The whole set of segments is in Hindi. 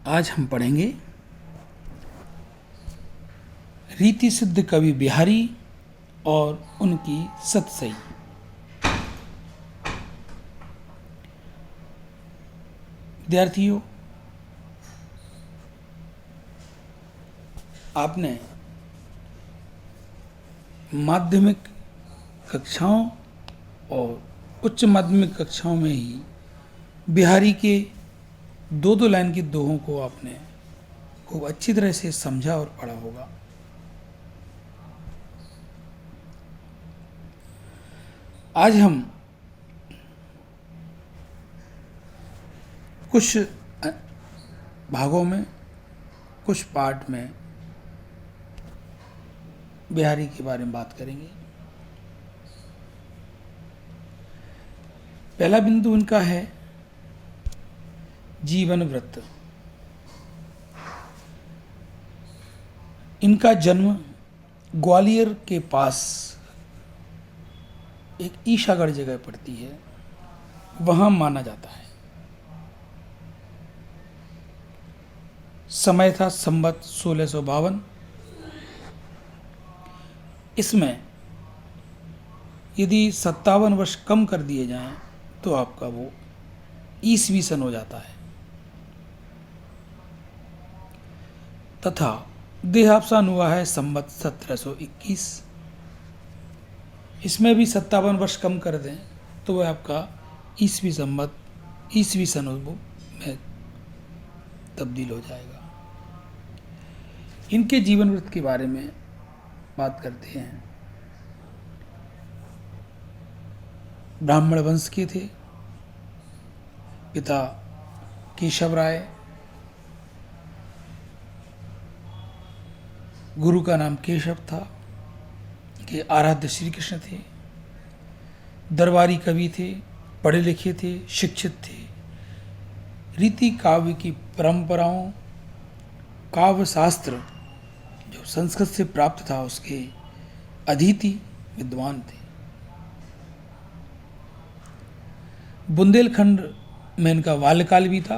आज हम पढ़ेंगे रीति सिद्ध कवि बिहारी और उनकी सतसई। विद्यार्थियों, आपने माध्यमिक कक्षाओं और उच्च माध्यमिक कक्षाओं में ही बिहारी के दो दो लाइन के दोहों को आपने खूब अच्छी तरह से समझा और पढ़ा होगा। आज हम कुछ भागों में, कुछ पार्ट में बिहारी के बारे में बात करेंगे। पहला बिंदु उनका है जीवन वृत्त। इनका जन्म ग्वालियर के पास एक ईशागढ़ जगह पड़ती है, वहां माना जाता है। समय था संवत 1652। इसमें यदि 57 वर्ष कम कर दिए जाएं तो आपका वो ईसवी सन हो जाता है। तथा देहावसान हुआ है संवत 1721। इसमें भी 57 वर्ष कम कर दें तो वह आपका ईसवी सन में तब्दील हो जाएगा। इनके जीवन वृत्त के बारे में बात करते हैं। ब्राह्मण वंश के थे। पिता केशव राय, गुरु का नाम केशव था, के आराध्य श्री कृष्ण थे। दरबारी कवि थे, पढ़े लिखे थे, शिक्षित थे। रीति काव्य की परंपराओं, काव्य शास्त्र जो संस्कृत से प्राप्त था उसके अधीति विद्वान थे। बुंदेलखंड में इनका बाल्यकाल भी था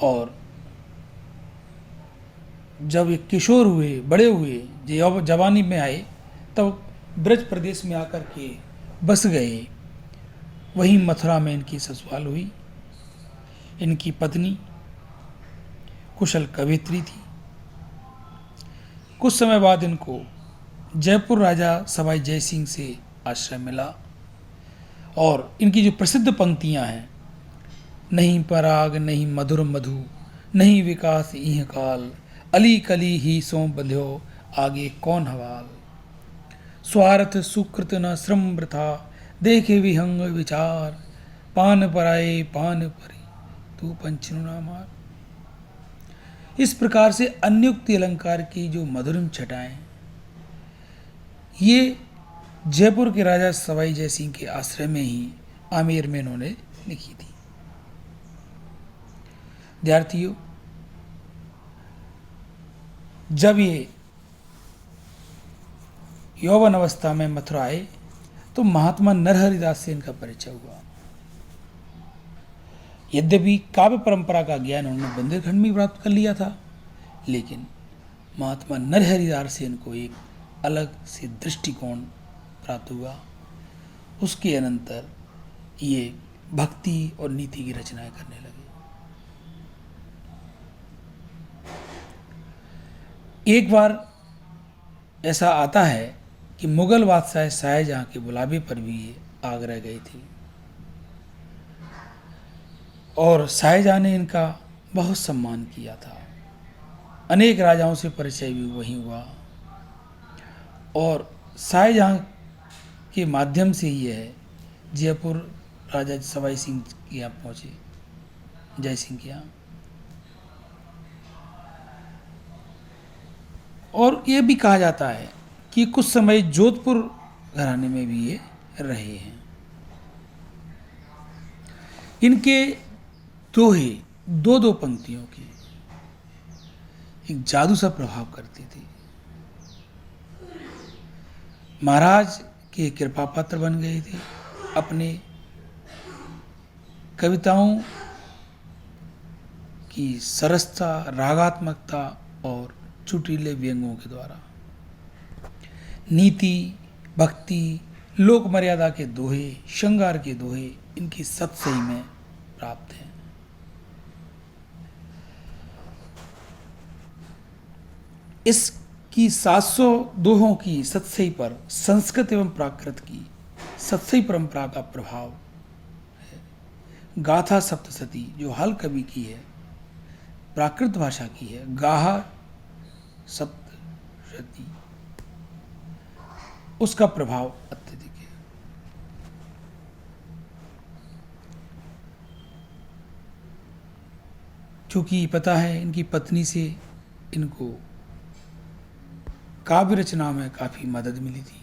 और जब ये किशोर हुए, बड़े हुए, जवानी में आए, तब ब्रज प्रदेश में आकर के बस गए। वहीं मथुरा में इनकी ससुराल हुई। इनकी पत्नी कुशल कवियत्री थी। कुछ समय बाद इनको जयपुर राजा सवाई जयसिंह से आश्रय मिला और इनकी जो प्रसिद्ध पंक्तियां हैं, नहीं पराग नहीं मधुर मधु, नहीं विकास इह काल, अली कली ही सो बंध्यो आगे कौन हवाल, स्वार्थ सुकृत न श्रम वृथा, देखे विहंग विचार, पान पराए पान परी तू पंचनु ना मार। इस प्रकार से अन्युक्ति अलंकार की जो मधुरम छटाएं, ये जयपुर के राजा सवाई जयसिंह के आश्रय में ही आमेर में इन्होंने लिखी थी। विद्यार्थियों, जब ये यौवन अवस्था में मथुरा आए तो महात्मा नरहरिदास से इनका परिचय हुआ। यद्यपि काव्य परंपरा का ज्ञान उन्होंने बुंदेलखंड में प्राप्त कर लिया था, लेकिन महात्मा नरहरिदास से इनको एक अलग से दृष्टिकोण प्राप्त हुआ। उसके अनंतर ये भक्ति और नीति की रचनाएं करने लगे। एक बार ऐसा आता है कि मुगल बादशाह शाहजहां के बुलावे पर भी ये आगरा गई थी और शाहजहां ने इनका बहुत सम्मान किया था। अनेक राजाओं से परिचय भी वहीं हुआ और शाहजहां के माध्यम से ही है जयपुर राजा सवाई सिंह के यहाँ पहुँचे, जय सिंह के यहाँ। और ये भी कहा जाता है कि कुछ समय जोधपुर घराने में भी ये रहे हैं। इनके दोहे दो दो पंक्तियों की एक जादू सा प्रभाव करती थी। महाराज के कृपा पात्र बन गए थे। अपने कविताओं की सरसता, रागात्मकता और चुटीले व्यंगों के द्वारा। नीति, भक्ति, लोक मर्यादा के दोहे, श्रृंगार के दोहे इनकी सतसई में प्राप्त हैं। इसकी 700 दोहों की सतसई पर संस्कृत एवं प्राकृत की सतसई परंपरा का प्रभाव है। गाथा सप्तशती जो हाल कवि की है, प्राकृत भाषा की है, गाहा सप्तशती, उसका प्रभाव अत्यधिक है। क्योंकि पता है इनकी पत्नी से इनको काव्य रचना में काफी मदद मिली थी।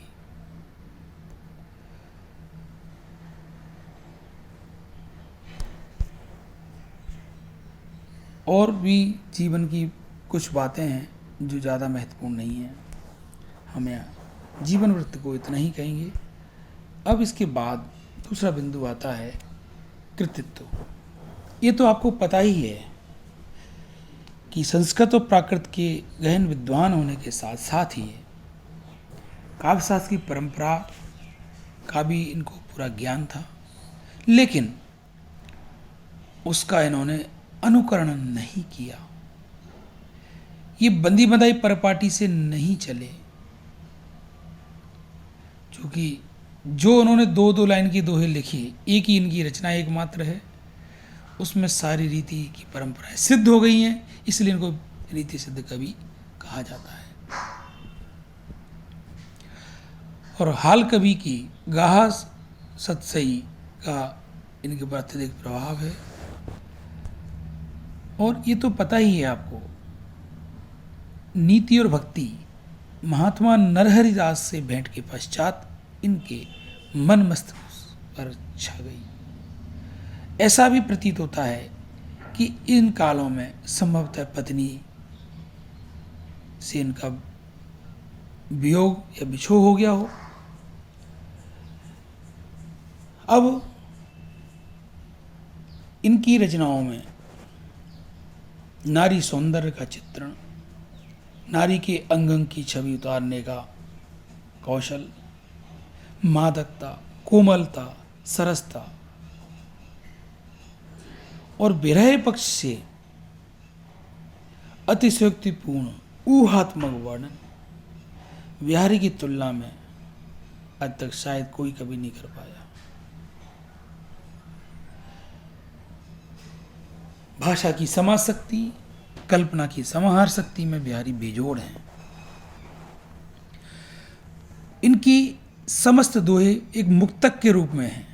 और भी जीवन की कुछ बातें हैं जो ज़्यादा महत्वपूर्ण नहीं हैं, हमें जीवन वृत्त को इतना ही कहेंगे। अब इसके बाद दूसरा बिंदु आता है कृतित्व। ये तो आपको पता ही है कि संस्कृत और प्राकृत के गहन विद्वान होने के साथ साथ ही काव्यशास्त्र की परंपरा का भी इनको पूरा ज्ञान था, लेकिन उसका इन्होंने अनुकरण नहीं किया। ये बंदी बंधाई परपाटी से नहीं चले, क्योंकि जो उन्होंने दो दो लाइन की दोहे लिखी, एक ही इनकी रचना एकमात्र है, उसमें सारी रीति की परंपराएं सिद्ध हो गई हैं, इसलिए इनको रीति सिद्ध कवि कहा जाता है। और हाल कवि की गाहा सतसई का इनके पर अत्यधिक प्रभाव है। और ये तो पता ही है आपको, नीति और भक्ति महात्मा नरहरि दास से भेंट के पश्चात इनके मन मस्तिष्क पर छा गई। ऐसा भी प्रतीत होता है कि इन कालों में संभवतः पत्नी से इनका वियोग या बिछोह हो गया हो। अब इनकी रचनाओं में नारी सौंदर्य का चित्रण, नारी के अंग अंग की छवि उतारने का कौशल, मादकता, कोमलता, सरसता और विरह पक्ष से अतिशयोक्तिपूर्ण ऊहात्मक वर्णन बिहारी की तुलना में आज तक शायद कोई कभी नहीं कर पाया। भाषा की समाज शक्ति, कल्पना की समाहार शक्ति में बिहारी बेजोड़ हैं। इनकी समस्त दोहे एक मुक्तक के रूप में हैं,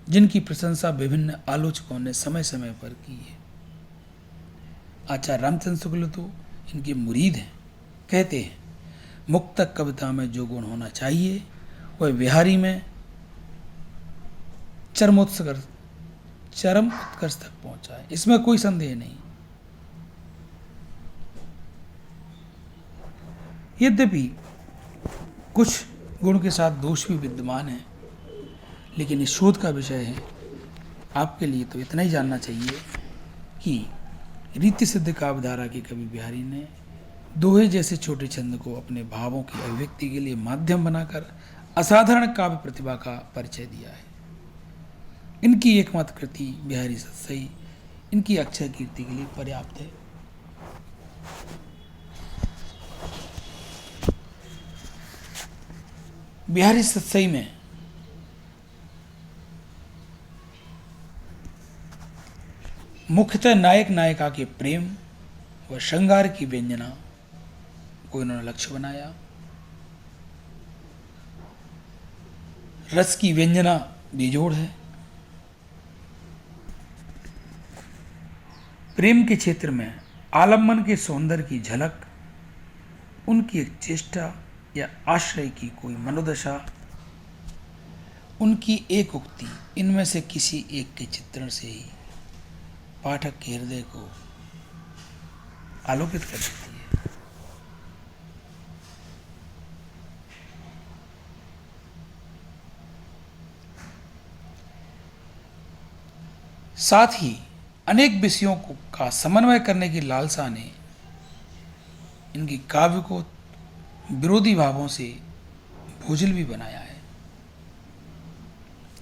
जिनकी प्रशंसा विभिन्न आलोचकों ने समय समय पर की है। आचार्य रामचंद्र शुक्ल तो इनके मुरीद हैं। कहते हैं, मुक्तक कविता में जो गुण होना चाहिए वह बिहारी में चरम उत्कर्ष तक पहुंचा है, इसमें कोई संदेह नहीं। यद्यपि कुछ गुण के साथ दोष भी विद्यमान है, लेकिन इस शोध का विषय है। आपके लिए तो इतना ही जानना चाहिए कि रीति सिद्ध काव्यधारा के कवि बिहारी ने दोहे जैसे छोटे छंद को अपने भावों की अभिव्यक्ति के लिए माध्यम बनाकर असाधारण काव्य प्रतिभा का परिचय दिया है। इनकी एकमात्र कृति बिहारी सतसई इनकी अक्षय कीर्ति के लिए पर्याप्त है। बिहारी सतसई में मुख्यतः नायक नायिका के प्रेम व श्रृंगार की व्यंजना को इन्होंने लक्ष्य बनाया। रस की व्यंजना बेजोड़ है। प्रेम के क्षेत्र में आलम्बन के सौंदर्य की झलक, उनकी एक चेष्टा या आश्रय की कोई मनोदशा, उनकी एक उक्ति, इनमें से किसी एक के चित्रण से ही पाठक के हृदय को आलोकित कर देती है। साथ ही अनेक विषयों को का समन्वय करने की लालसा ने इनकी काव्य को विरोधी भावों से बोझिल भी बनाया है।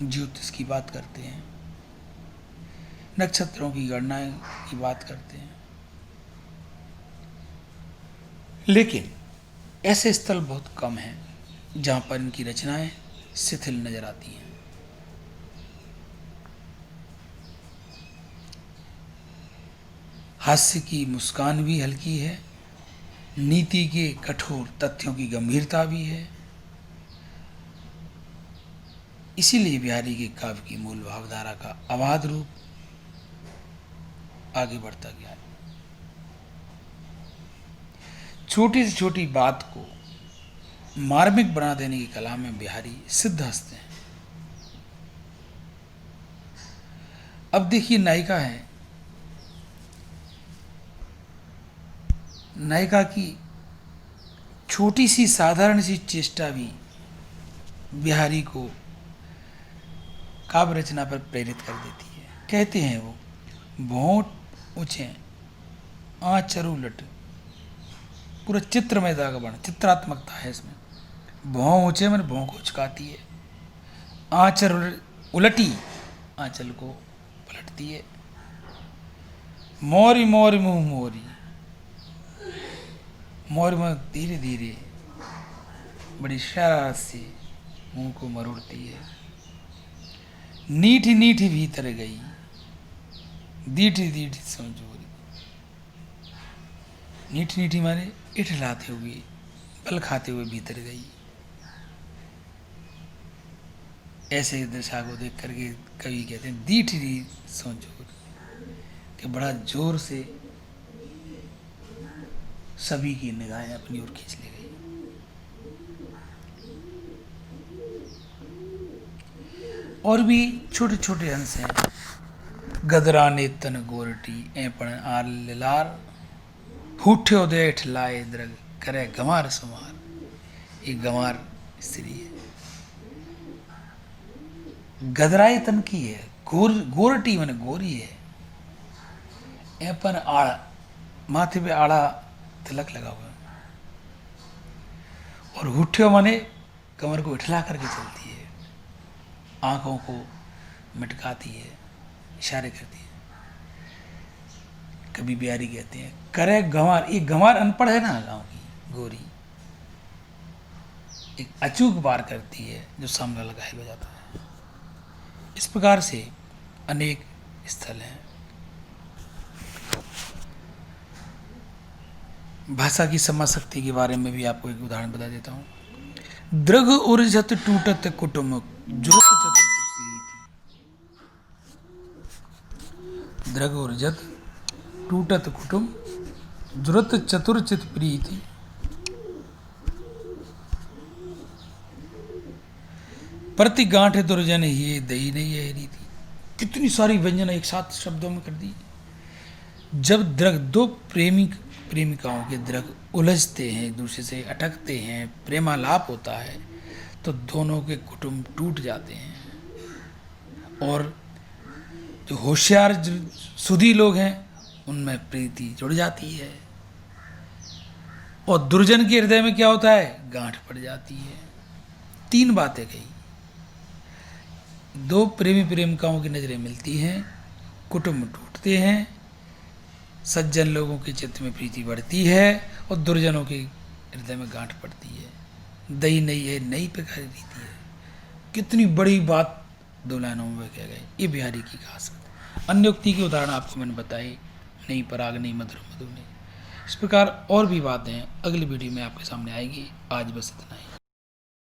ज्योतिष की बात करते हैं, नक्षत्रों की गणना की बात करते हैं, लेकिन ऐसे स्थल बहुत कम हैं जहां पर इनकी रचनाएं शिथिल नजर आती हैं। हास्य की मुस्कान भी हल्की है, नीति के कठोर तथ्यों की गंभीरता भी है। इसीलिए बिहारी के काव्य की मूल भावधारा का अबाध रूप आगे बढ़ता गया है। छोटी से छोटी बात को मार्मिक बना देने की कला में बिहारी सिद्ध हस्ते हैं। अब देखिए, नायिका है, नायिका की छोटी सी साधारण सी चेष्टा भी बिहारी को काव्य रचना पर प्रेरित कर देती है। कहते हैं वो, भौंट ऊंचे आँचर उलट, पूरा चित्रमय दागबण, चित्रात्मकता है इसमें। भौं ऊंचे मैंने भौं को उचकाती है, आँचर उलटी आंचल को पलटती है। मोरी मोरी मुँह मोरी, मोर में धीरे धीरे बड़ी शरारत से मुंह को मरोड़ती है। नीठी नीठी भीतर गई, दीठी दीठी समझोरी। नीठी नीठी माने इठलाते हुए, बल खाते हुए भीतर गई। ऐसे दशा को देख करके कवि कहते हैं दीठी समझोरी, कि बड़ा जोर से सभी की निगाहें अपनी ओर खींच ले गई। और भी छोटे छोटे अंश हैं। गदराने तन गोरटी ऐपण आर लार, हूठ्यो देठ लाए द्रग करे गंवार सुमार। ये गंवार स्त्री है, गदराए तन की है, गोरटी माने गोरी है। ऐपन आड़ा, माथे पे आड़ा तिलक लगा हुआ है। और हुठ्यो माने कमर को इठला करके चलती है, आंखों को मटकाती है, इशारे करती है। कभी बिहारी कहते हैं करे गंवार। ये गंवार अनपढ़ है ना, गांव की गोरी एक अचूक बार करती है जो सामने लगा हो जाता है। इस प्रकार से अनेक स्थल हैं। भाषा की समाशक्ति के बारे में भी आपको एक उदाहरण बता देता हूँ। दृघ उर्जत टूटत कुटुम्ब जुरत चतुर्चित। दृघ उर्जत टूटत कुटुम्ब जुरत चतुर्चित प्रीति। प्रति गांठ दुर्जन ये दही नहीं है रीति। कितनी सारी व्यंजना एक साथ शब्दों में कर दी। जब दृघ, दो प्रेमिकाओं के दृघ उलझते हैं, एक दूसरे से अटकते हैं, प्रेमालाप होता है, तो दोनों के कुटुंब टूट जाते हैं। और जो होशियार सुधी लोग हैं उनमें प्रीति जुड़ जाती है। और दुर्जन के हृदय में क्या होता है, गांठ पड़ जाती है। तीन बातें कही। दो प्रेमी प्रेमिकाओं की नजरें मिलती हैं, कुटुंब टूटते हैं, सज्जन लोगों के चित्त में प्रीति बढ़ती है, और दुर्जनों के हृदय में गांठ पड़ती है। दही नहीं है नई प्रकार रीति है। कितनी बड़ी बात दो लाइनों में कह गए। ये बिहारी की खास अन्य उक्ति के उदाहरण आपको मैंने बताए, नहीं पराग नहीं मधुर मधु नहीं। इस प्रकार और भी बातें अगली वीडियो में आपके सामने आएगी। आज बस इतना ही।